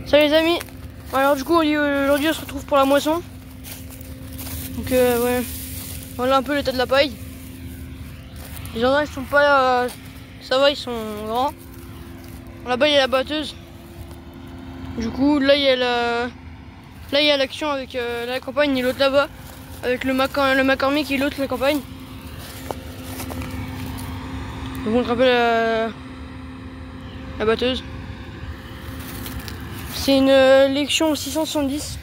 Salut les amis. Alors du coup aujourd'hui on se retrouve pour la moisson. Donc ouais, voilà un peu l'état de la paille. Les jardins ils sont pas ça va, ils sont grands. Là-bas il y a la batteuse. Du coup là il y a l'action avec la campagne et l'autre là-bas avec le McCormick et l'autre la campagne. Je vous montre un peu la batteuse. C'est une Lexion 670.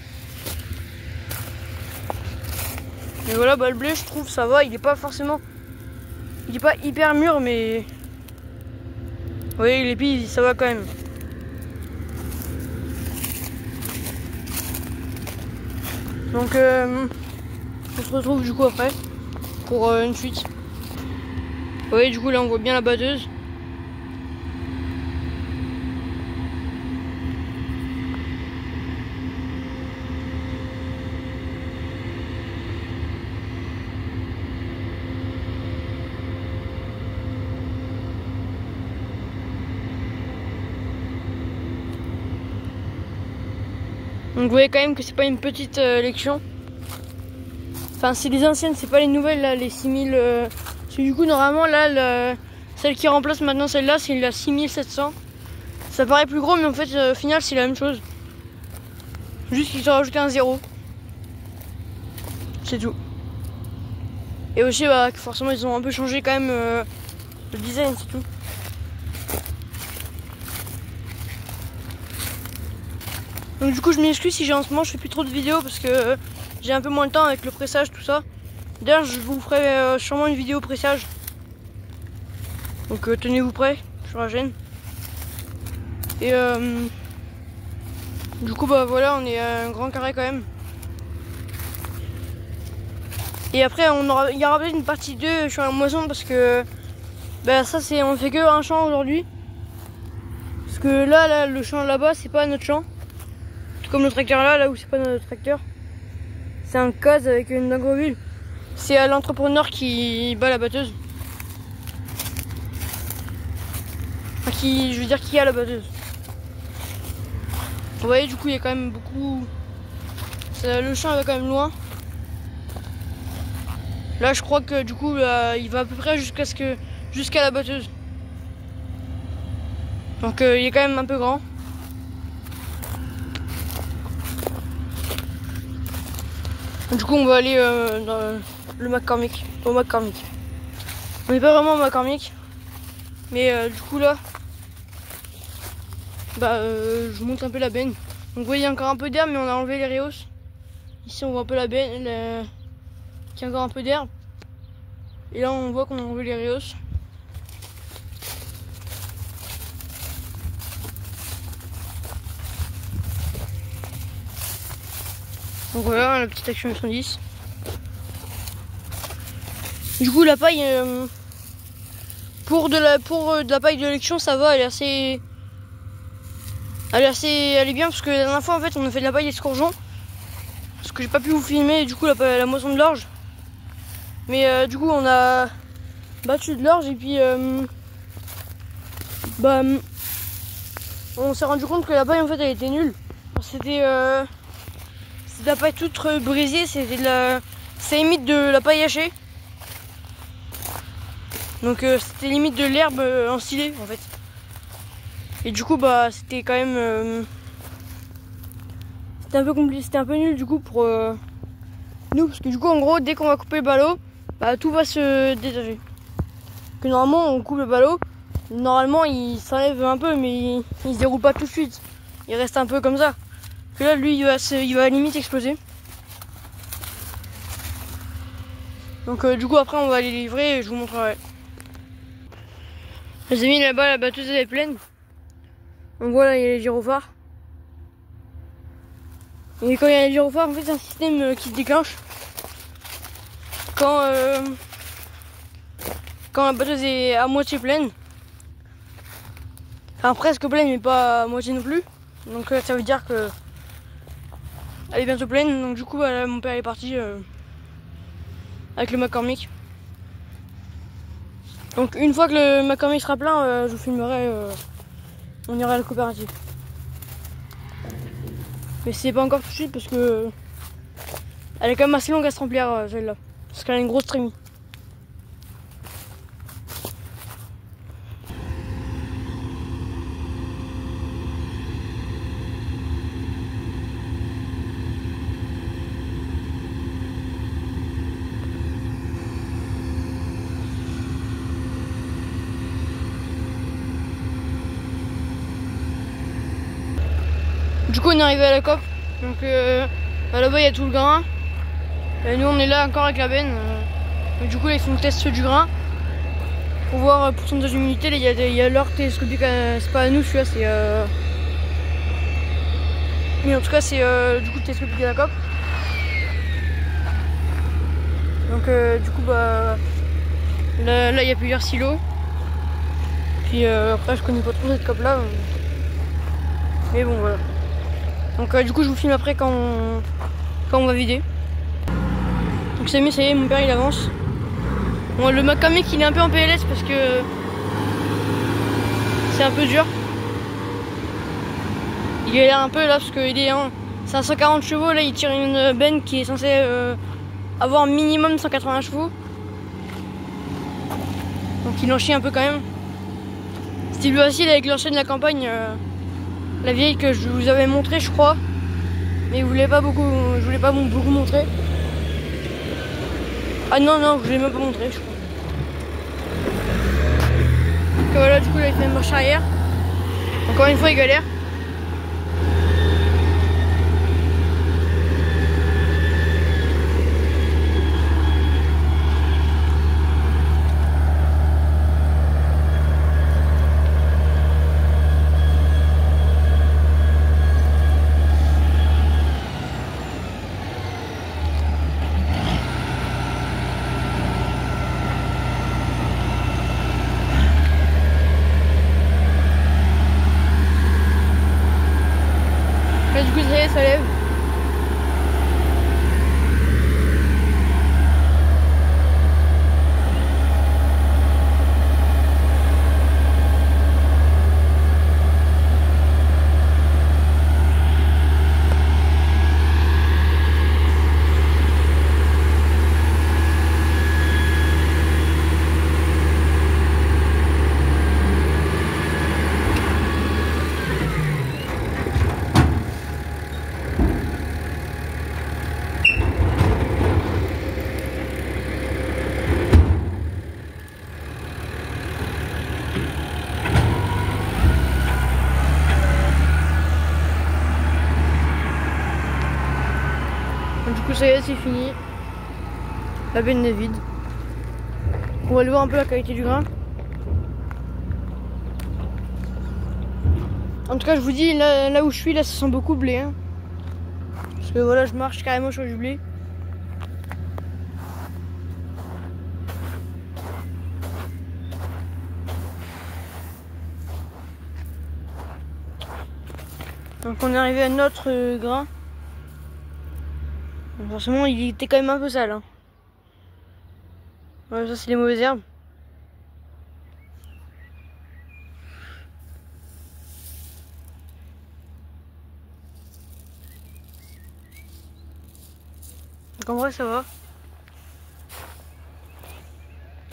Et voilà, bah, le blé, je trouve ça va. Il est pas hyper mûr, mais vous voyez, les billes, ça va quand même. Donc, on se retrouve du coup après pour une fuite. Vous voyez, du coup, là, on voit bien la batteuse. Donc vous voyez quand même que c'est pas une petite Lexion. Enfin c'est les anciennes, c'est pas les nouvelles là, les 6000. Parce que du coup normalement là, celle qui remplace maintenant celle-là, c'est la 6700. Ça paraît plus gros mais en fait au final c'est la même chose. Juste qu'ils ont rajouté un 0. C'est tout. Et aussi bah, forcément ils ont un peu changé quand même le design, c'est tout. Donc du coup je m'excuse si en ce moment je fais plus trop de vidéos parce que j'ai un peu moins de temps avec le pressage tout ça. D'ailleurs je vous ferai sûrement une vidéo pressage. Donc tenez-vous prêts sur la chaîne. Et du coup bah voilà, on est à un grand carré quand même. Et après il y aura peut-être une partie 2 sur la moisson parce que bah ça c'est, on fait que un champ aujourd'hui. Parce que là le champ là-bas c'est pas notre champ. Comme le tracteur là où c'est pas notre tracteur. C'est un case avec une agrovule. C'est à l'entrepreneur qui bat la batteuse. Enfin, je veux dire qui a la batteuse. Vous voyez du coup il y a quand même beaucoup. Le champ va quand même loin. Là je crois que du coup il va à peu près jusqu'à la batteuse. Donc il est quand même un peu grand. Du coup on va aller dans le McCormick, au McCormick. On n'est pas vraiment au McCormick, mais du coup là, bah je vous montre un peu la benne. Donc vous voyez il y a encore un peu d'herbe mais on a enlevé les rhéos. Ici on voit un peu la benne, qui a encore un peu d'herbe. Et là on voit qu'on a enlevé les rhéos. Donc voilà la petite action 110. Du coup la paille pour de la paille de Lexion ça va, elle est bien parce que la dernière fois en fait on a fait de la paille escourgeon. Parce que j'ai pas pu vous filmer du coup la moisson de l'orge. Mais du coup on a battu de l'orge et puis bah on s'est rendu compte que la paille en fait elle était nulle. C'était de la paille toute brisée, c'est limite de la paille hachée. Donc c'était limite de l'herbe ensilée en fait. Et du coup bah c'était quand même c'était un peu compliqué, c'était un peu nul du coup pour nous parce que du coup en gros dès qu'on va couper le ballot, bah tout va se détacher. Que normalement on coupe le ballot, normalement il s'enlève un peu mais il se déroule pas tout de suite. Il reste un peu comme ça. Que là lui il va à limite exploser. Donc du coup après on va les livrer et je vous montrerai. Les amis là-bas la batteuse elle est pleine. Donc voilà il y a les gyrophares. Et quand il y a les gyrophares en fait c'est un système qui se déclenche quand la batteuse est à moitié pleine. Enfin presque pleine mais pas à moitié non plus. Donc ça veut dire que elle est bientôt pleine. Donc du coup voilà, mon père est parti avec le McCormick. Donc une fois que le McCormick sera plein, je vous filmerai, on ira à la coopérative. Mais c'est pas encore tout de suite parce que elle est quand même assez longue à se remplir celle-là. Parce qu'elle a une grosse trémie. Du coup on est arrivé à la COP, donc là-bas il y a tout le grain, et nous on est là encore avec la benne, et du coup là ils font le test du grain, pour voir pourcentage d'humidité. Là il y a l'heure télescopique, c'est pas à nous celui-là, c'est mais en tout cas c'est du coup le télescopique de la COP. Donc du coup bah là il y a plusieurs silos, puis après je connais pas trop cette COP là, mais bon voilà. Donc du coup je vous filme après quand on va vider. Donc ça y est, mon père il avance. Bon, le Macamec il est un peu en PLS parce que c'est un peu dur. Il galère un peu là parce que c'est à 140 chevaux, là il tire une benne qui est censée avoir minimum 180 chevaux. Donc il en chie un peu quand même. C'était plus facile avec l'ancienne de la campagne. La vieille que je vous avais montré je crois, mais je voulais pas beaucoup montrer. Ah non, je voulais même pas montrer je crois. Donc voilà, du coup là il fait une marche arrière. Encore une fois il galère. Là du coup ça y est, ça lève. Du coup ça y est, c'est fini. La benne est vide. On va aller voir un peu la qualité du grain. En tout cas je vous dis, là où je suis, là ça sent beaucoup blé. Hein. Parce que voilà, je marche carrément sur du blé. Donc on est arrivé à notre grain. Donc forcément il était quand même un peu sale. Hein. Ouais, ça c'est les mauvaises herbes. Donc en vrai ça va.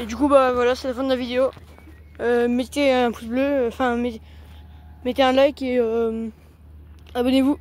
Et du coup bah voilà, c'est la fin de la vidéo. Mettez un pouce bleu, enfin mettez un like et abonnez-vous.